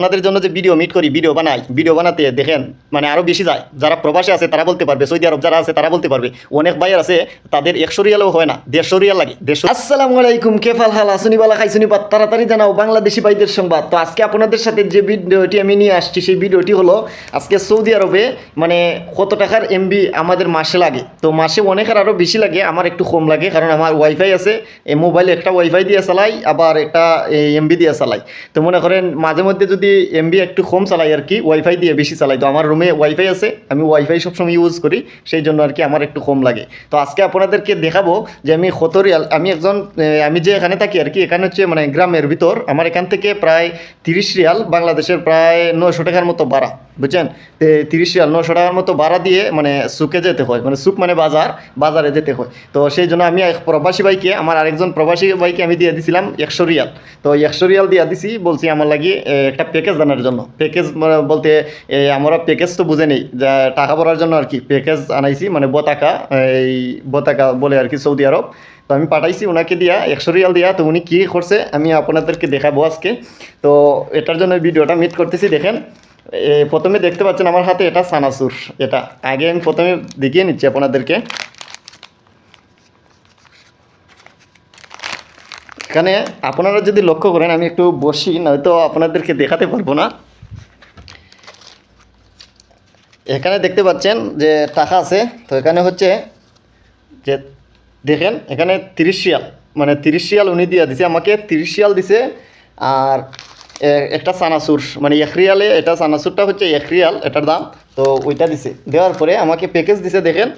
আপনাদের জন্য যে ভিডিও মিট করি, ভিডিও বানাই, ভিডিও বানাতে দেখেন মানে আরও বেশি যায়। যারা প্রবাসে আছে তারা বলতে পারবে, সৌদি আরব যারা আছে তারা বলতে পারবে। অনেক ভাইয়ের আছে তাদের 100 রিয়ালও হয় না, 150 রিয়াল লাগে। 150। আসসালামু আলাইকুম, কেফাল হাল আসুনিবালা খাইছুনি পাত, তাড়াতাড়ি জানাও বাংলাদেশি ভাইদের সংবাদ। তো আজকে আপনাদের সাথে যে ভিডিওটি আমি নিয়ে আসছি সেই ভিডিওটি হলো আজকে সৌদি আরবে মানে কত টাকার এমবি আমাদের মাসে লাগে। তো মাসে অনেকের আরও বেশি লাগে, আমার একটু কম লাগে কারণ আমার ওয়াইফাই আছে। এই মোবাইলে একটা ওয়াইফাই দিয়ে চালাই, আবার একটা এমবি দিয়ে চালাই। তো মনে করেন মাঝে মধ্যে যদি এমবি একটু কম চালাই আর কি, ওয়াইফাই দিয়ে বেশি চালাই। তো আমার রুমে ওয়াইফাই আছে, আমি ওয়াইফাই সবসময় ইউজ করি, সেই জন্য আর কি আমার একটু কম লাগে। তো আজকে আপনাদেরকে দেখাবো যে আমি কত রিয়াল, আমি যে এখানে থাকি আর কি, এখানে হচ্ছে মানে গ্রামের ভিতর, আমার এখান থেকে প্রায় 30 রিয়াল, বাংলাদেশের প্রায় 900 টাকার মতো ভাড়া, বুঝছেন। 30 রিয়াল 900 টাকার মতো ভাড়া দিয়ে মানে সুকে যেতে হয়, মানে সুক মানে বাজারে যেতে হয়। তো সেই জন্য আমি এক প্রবাসী ভাইকে, আমার আরেকজন প্রবাসী ভাইকে আমি দিয়ে দিছিলাম 100 রিয়াল। তো 100 রিয়াল দিয়ে দিছি, বলছি আমার লাগি একটা প্যাকেজ জানার জন্য। প্যাকেজ বলতে আমরা প্যাকেজ তো বুঝে নেই, যা টাকা ভরার জন্য আর কি প্যাকেজ আনাইছি, মানে বতাকা বলে আর কি সৌদি আরব। তো আমি পাঠাইছি ওনাকে দিয়া 100 রিয়াল দিয়া। তো উনি কী করছে আমি আপনাদেরকে দেখাবো আজকে। তো এটার জন্য ভিডিওটা মিট করতেছি। দেখেন প্রথমে দেখতে পাচ্ছেন আমার হাতে এটা সানাসুর, এটা আগে আমি প্রথমে দেখিয়ে নিচ্ছি আপনাদেরকে। এখানে আপনারা যদি লক্ষ্য করেন, আমি একটু বসি, নয়তো আপনাদেরকে দেখাতে পারবো না। এখানে দেখতে পাচ্ছেন যে টাকা আছে। তো এখানে হচ্ছে যে দেখেন এখানে 30 রিয়াল, মানে 30 রিয়াল উনি দিয়ে দিছে আমাকে, 30 রিয়াল দিছে। আর একটা সানাসুর, মানে 1 রিয়ালে, এটা সানাসুরটা হচ্ছে 1 রিয়াল এটার দাম। তো ওইটা দিছে, দেওয়ার পরে আমাকে প্যাকেজ দিছে। দেখেন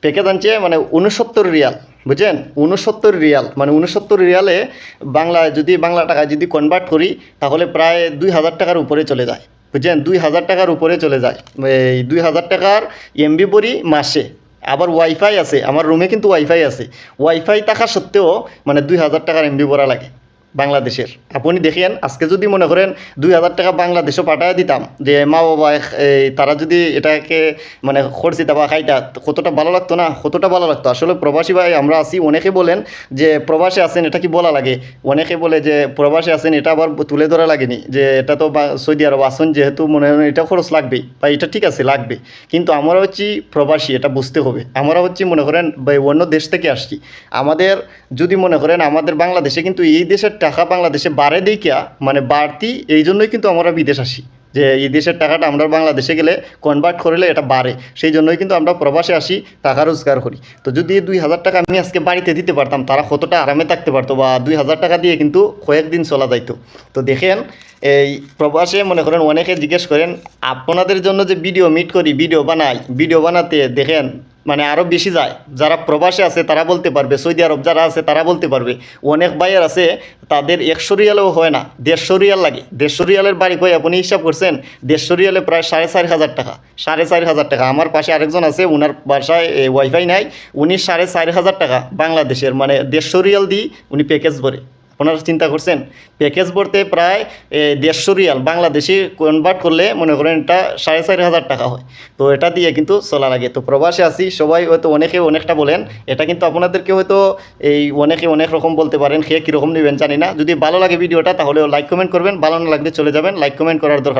প্যাকেজ আনছে মানে 69 রিয়াল, বুঝছেন। 69 রিয়াল মানে 69 রিয়ালে বাংলা টাকায় যদি কনভার্ট করি তাহলে প্রায় 2000 টাকার উপরে চলে যায়, বুঝছেন। 2000 টাকার উপরে চলে যায়, এই 2000 টাকার এমবি পরি মাসে। আবার ওয়াইফাই আছে, আমার রুমে কিন্তু ওয়াইফাই আছে। ওয়াইফাই থাকা সত্ত্বেও মানে 2000 টাকার এমবি ভরা লাগে বাংলাদেশের। আপনি দেখেন আজকে যদি মনে করেন 2000 টাকা বাংলাদেশও পাঠায় দিতাম, যে মা বাবা তারা যদি এটাকে মানে খরচিতা বা খাইতা, কতটা ভালো লাগতো না, কতটা ভালো লাগতো। আসলে প্রবাসী ভাই আমরা আছি, অনেকে বলেন যে প্রবাসে আছেন এটা কি বলা লাগে, অনেকে বলে যে প্রবাসে আছেন এটা আবার তুলে ধরা লাগেনি, যে এটা তো সৌদি আরব আসুন যেহেতু মনে হয় এটা খরচ লাগবেই, বা এটা ঠিক আছে লাগবে। কিন্তু আমরা হচ্ছি প্রবাসী, এটা বুঝতে হবে। আমরা হচ্ছি মনে করেন অন্য দেশ থেকে আসছি। আমাদের যদি মনে করেন আমাদের বাংলাদেশে কিন্তু এই দেশের টাকা বাংলাদেশে বাড়ে দেখিয়া, মানে বাড়তি, এই জন্যই কিন্তু আমরা বিদেশ আসি, যে এই দেশের টাকাটা আমরা বাংলাদেশে গেলে কনভার্ট করলে এটা বাড়ে, সেই জন্যই কিন্তু আমরা প্রবাসে আসি, টাকা রোজগার করি। তো যদি 2000 টাকা আমি আজকে বাড়িতে দিতে পারতাম, তারা কতটা আরামে থাকতে পারতো, বা 2000 টাকা দিয়ে কিন্তু কয়েকদিন চলা যাইতো। তো দেখেন এই প্রবাসে মনে করেন অনেকে জিজ্ঞেস করেন, আপনাদের জন্য যে ভিডিও মিট করি, ভিডিও বানাই, ভিডিও বানাতে দেখেন মানে আরও বেশি যায়। যারা প্রবাসে আছে তারা বলতে পারবে, সৌদি আরব যারা আছে তারা বলতে পারবে। অনেক ভাইয়ের আছে তাদের 100 রিয়ালও হয় না, 150 রিয়াল লাগে। 150 রিয়ালের বাড়ি কই আপনি হিসাব করছেন? 150 রিয়ালে প্রায় 4500 টাকা, 4500 টাকা। আমার পাশে আরেকজন আছে, ওনার বাসায় ওয়াইফাই নাই, উনি 4500 টাকা বাংলাদেশের, মানে 150 রিয়াল দিয়ে উনি প্যাকেজ ভরে। আপনারা চিন্তা করছেন, প্যাকেজ ভরতে প্রায় 150 রিয়াল বাংলাদেশি কনভার্ট করলে মনে করেন এটা 4500 টাকা হয়। তো এটা দিয়ে কিন্তু চলা লাগে। তো প্রবাসে আসি সবাই হয়তো অনেকে অনেকটা বলেন, এটা কিন্তু আপনাদেরকে হয়তো অনেকে অনেক রকম বলতে পারেন, সে কীরকম নেবেন জানি না। যদি ভালো লাগে ভিডিওটা তাহলে লাইক কমেন্ট করবেন, ভালো না লাগলে চলে যাবেন, লাইক কমেন্ট করার দরকার।